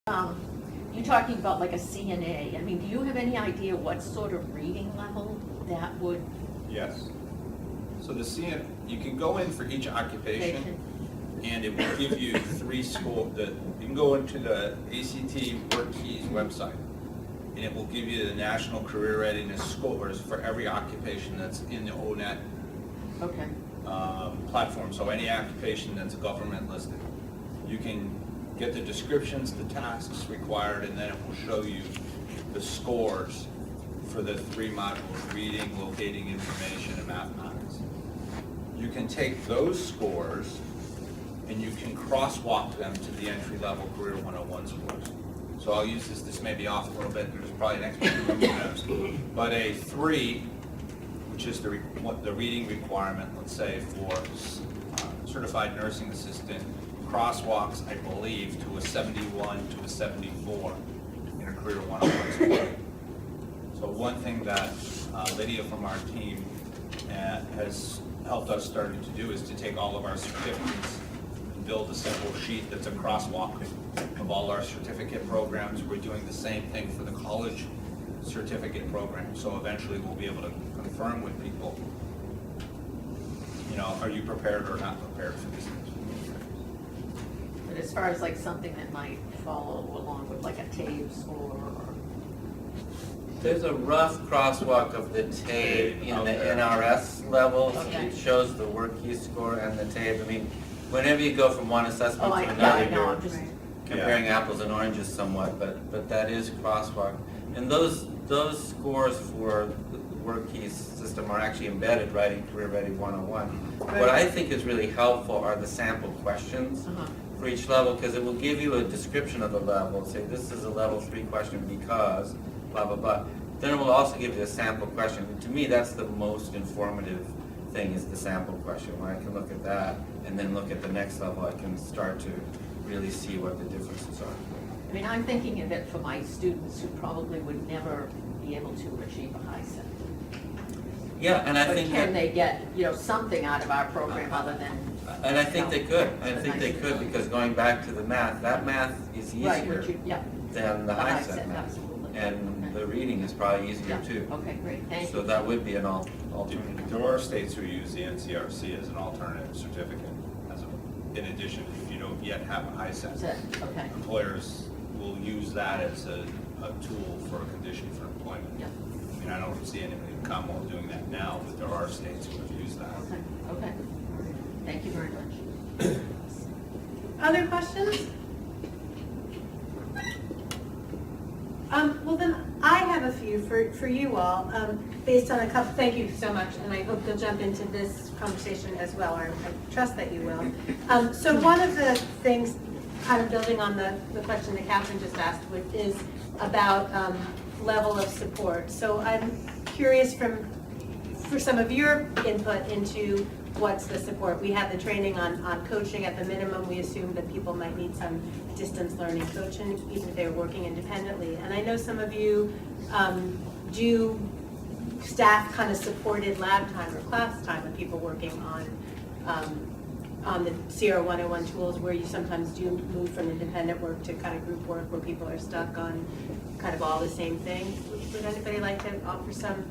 You're talking about like a CNA. I mean, do you have any idea what sort of reading level that would? Yes. So the CN, you can go in for each occupation, and it will give you three school, you can go into the ACT WorkKeys website, and it will give you the National Career Readiness scores for every occupation that's in the ONET Okay. platform. So any occupation that's government listed. You can get the descriptions, the tasks required, and then it will show you the scores for the three modules: reading, locating information, and mathematics. You can take those scores and you can crosswalk them to the entry-level Career 101 scores. So I'll use this may be off a little bit, there's probably an expert who knows, but a 3, which is the reading requirement, let's say for certified nursing assistant, crosswalks, I believe, to a 71 to a 74 in a Career 101 score. So one thing that Lydia from our team has helped us starting to do is to take all of our certificates and build a simple sheet that's a crosswalk of all our certificate programs. We're doing the same thing for the college certificate program. So eventually we'll be able to confirm with people, you know, are you prepared or not prepared for these things? But as far as like something that might follow along with like a TABE score or? There's a rough crosswalk of the TABE in the NRS levels. Okay. It shows the WorkKey score and the TABE. I mean, whenever you go from one assessment to Yeah, another, I know, you're I'm just, comparing apples and oranges somewhat, but that is crosswalk. And those scores for the WorkKey system are actually embedded right in Career Ready 101. What I think is really helpful are the sample questions for each level, because it will give you a description of the level. Say this is a level 3 question because blah blah blah. Then it will also give you a sample question. And to me, that's the most informative thing, is the sample question, where I can look at that and then look at the next level. I can start to really see what the differences are. I mean, I'm thinking of it for my students who probably would never be able to achieve a high set. Yeah, and I But think can that, they get, you know, something out of our program other than? and I think they could. I It's think nice they to could, know. because going back to the math, that math is Right, easier would you, yeah. than the high set math. Absolutely. And Okay. the reading is probably easier Yeah, too. okay, great, thank So you. that would be an alternative. There are states who use the NCRC as an alternative certificate, in addition, if you don't yet have a high set. That's it, okay, Employers will use that as a tool for a condition for employment. yeah, I mean, I don't see anybody in Commonwealth doing that now, but there are states who have used that. okay, okay. Thank you very much. Other questions? Well then, I have a few for you all, based on a couple, thank you so much, and I hope you'll jump into this conversation as well, or I trust that you will. So one of the things, kind of building on the question that Catherine just asked, which is about level of support. So I'm curious for some of your input into what's the support. We had the training on coaching. At the minimum, we assumed that people might need some distance learning coaching, even if they were working independently. And I know some of you do staff kind of supported lab time or class time with people working on the CR 101 tools, where you sometimes do move from independent work to kind of group work where people are stuck on kind of all the same thing. Would anybody like to offer some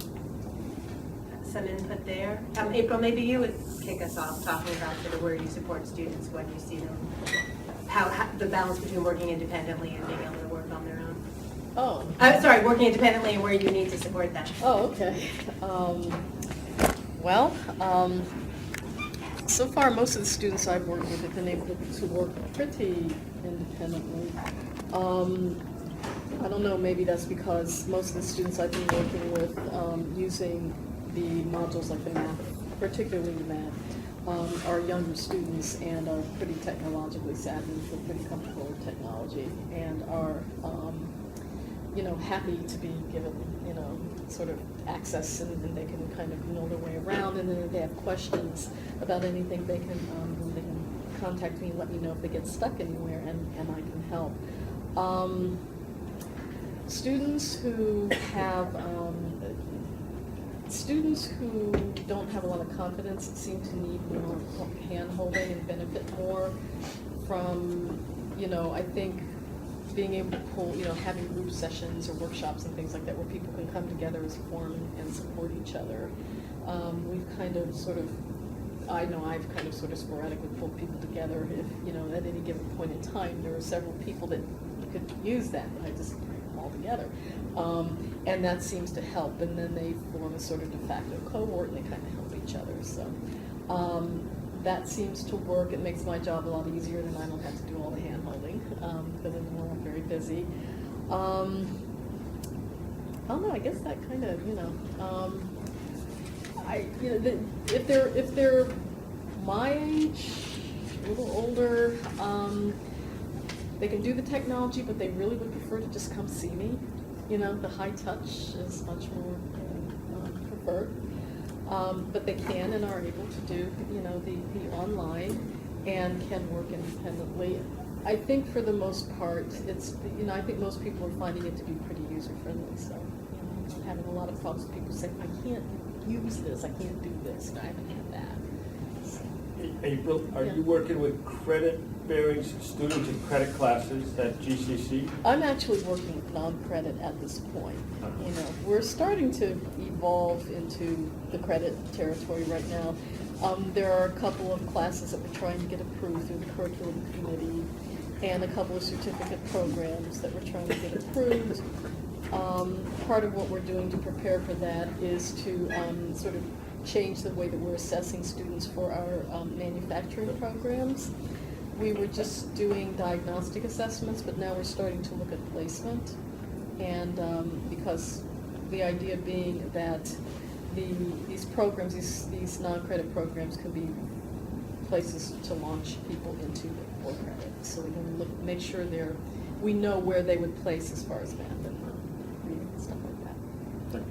input there? April, maybe you would kick us off talking about sort of where you support students when you see them, how the balance between working independently and being able to work on their own. Oh, Sorry, working independently and where you need to support them. oh, okay. So far, most of the students I've worked with have been able to work pretty independently. I don't know, maybe that's because most of the students I've been working with using the modules like the math, particularly the math, are younger students and are pretty technologically savvy, feel pretty comfortable with technology, and are, you know, happy to be given, you know, sort of access, and they can kind of know their way around, and then if they have questions about anything, they can contact me and let me know if they get stuck anywhere, and I can help. Students who don't have a lot of confidence seem to need more hand-holding and benefit more from, you know, I think being able to pull, having group sessions or workshops and things like that where people can come together as a forum and support each other. We've kind of sort of, I know I've kind of sort of sporadically pulled people together if, at any given point in time, there are several people that could use that, I just bring them all together. And that seems to help, and then they form a sort of de facto cohort and they kind of help each other, so. That seems to work. It makes my job a lot easier, and I don't have to do all the hand-holding, because in the morning I'm very busy. I don't know, I guess that kind of, if they're my age, a little older, they can do the technology, but they really would prefer to just come see me. The high touch is much more preferred. But they can and are able to do, the online and can work independently. I think for the most part, it's, I think most people are finding it to be pretty user-friendly, so, I'm having a lot of problems with people saying, I can't use this, I can't do this, and I haven't had that. So, April, are you working with credit-bearing students in credit classes at GCC? I'm actually working with non-credit at this point. We're starting to evolve into the credit territory right now. There are a couple of classes that we're trying to get approved through the curriculum committee, and a couple of certificate programs that we're trying to get approved. Part of what we're doing to prepare for that is to sort of change the way that we're assessing students for our manufacturing programs. We were just doing diagnostic assessments, but now we're starting to look at placement. And because the idea being that these programs, these non-credit programs can be places to launch people into for credit. So we want to make sure we know where they would place as far as math and reading and stuff like that.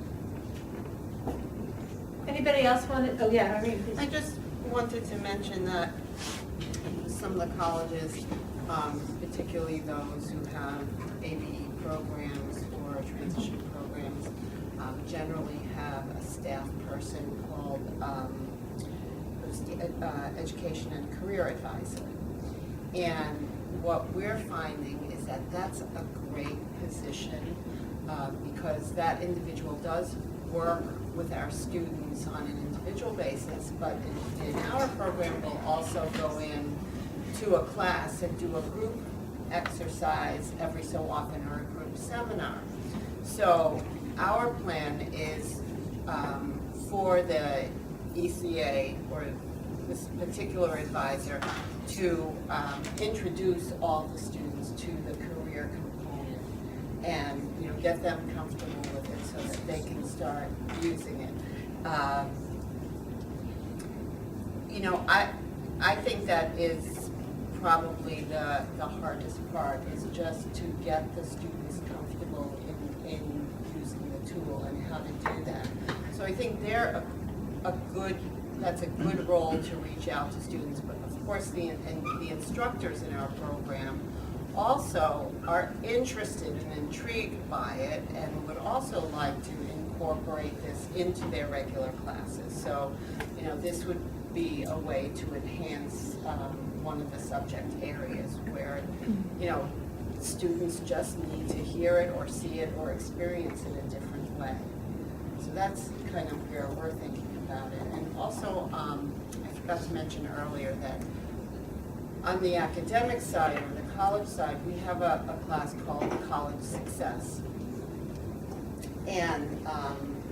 Anybody else want to, oh yeah, Irene. I just wanted to mention that some of the colleges, particularly those who have ABE programs or transition programs, generally have a staff person called Education and Career Advisor. And what we're finding is that that's a great position because that individual does work with our students on an individual basis, but in our program will also go in to a class and do a group exercise every so often or a group seminar. So our plan is for the ECA or this particular advisor to introduce all the students to the career component and get them comfortable with it so that they can start using it. I think that is probably the hardest part, is just to get the students comfortable in using the tool and how to do that. So I think they're that's a good role to reach out to students, but of course the instructors in our program also are interested and intrigued by it and would also like to incorporate this into their regular classes. So, this would be a way to enhance one of the subject areas where, students just need to hear it or see it or experience it a different way. So that's kind of where we're thinking about it. And also, I forgot to mention earlier that on the academic side or the college side, we have a class called College Success. And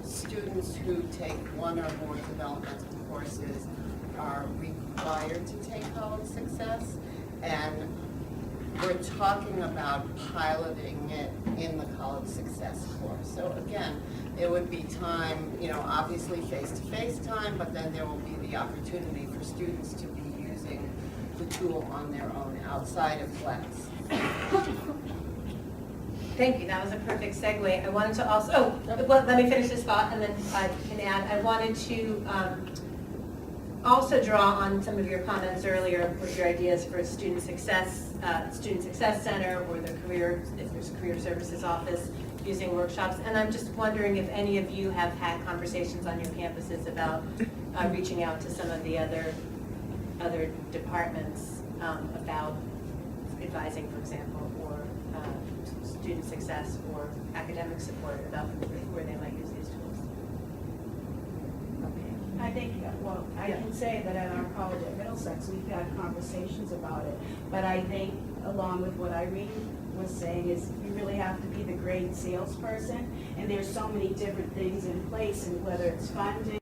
students who take one or more developmental courses are required to take College Success. And we're talking about piloting it in the College Success course. So again, there would be time, obviously face-to-face time, but then there will be the opportunity for students to be using the tool on their own outside of class. Thank you, that was a perfect segue. I wanted to also, let me finish this thought and then I can add. I wanted to also draw on some of your comments earlier with your ideas for a student success center or the if there's a career services office using workshops. And I'm just wondering if any of you have had conversations on your campuses about reaching out to some of the other departments about advising, for example, or success or academic support about where they might use these tools. I think, well, I Yeah. can say that at our college at Middlesex, we've had conversations about it. But I think, along with what Irene was saying, is you really have to be the great salesperson. And there's so many different things in place, and whether it's funding,